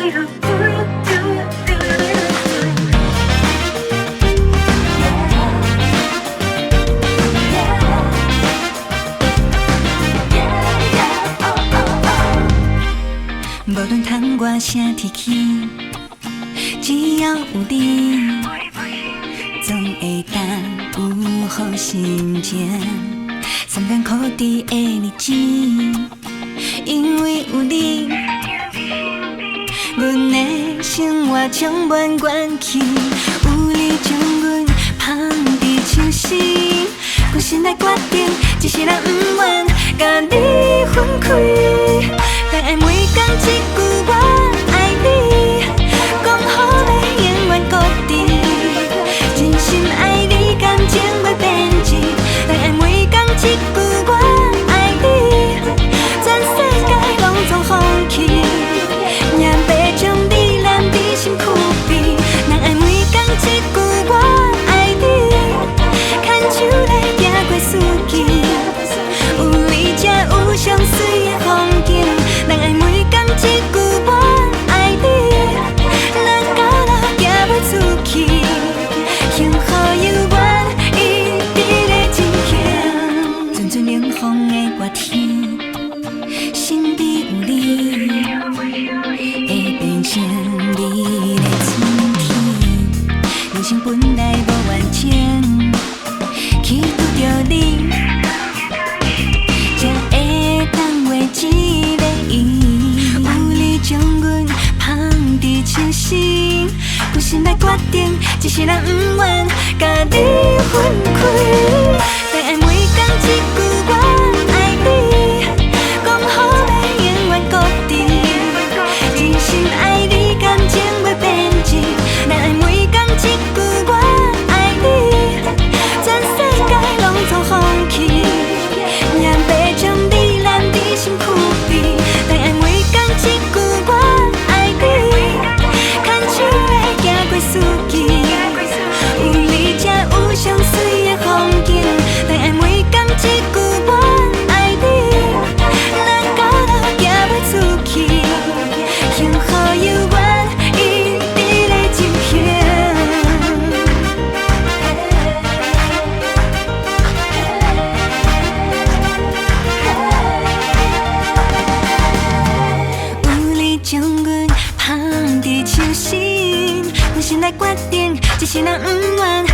无论窗外啥天气，只要有你，总会当有好心情。三遍苦甜的日子，因为有你，阮的生活充满元气。有你将阮放伫手心，决心来决定，一世人不愿甲你分开。但爱每天一句我爱你，讲好要永远固定，真心爱你，感情袂变质。但爱每天一句我爱你，全世界拢总放弃，也要将你揽伫心躯边。但爱每天一句我爱你，牵手来行过四季，有你才有上水的风景。人爱每天一句我爱你，咱到老行袂出去，幸福犹原一直在进行。阵阵冷风的热天，心底有你，会变成你的春天。人生本来无完整，去拄着你，才会当画一个圆。有你将阮放伫手心，决心来决定，一世人不愿甲你分开。但爱每天一句我爱你，讲好要永远固定，真心爱你，感情袂变质。但爱每天一句我爱你，全世界拢总放弃，也要将你揽伫心躯边。但爱每天一句我爱你，牵手来行过四季，有你才有上水的风景。但爱每天一句我爱你，咱到老行袂出去，幸福犹原一直在进行。有你将阮放伫手心，决心来决定，一世人不愿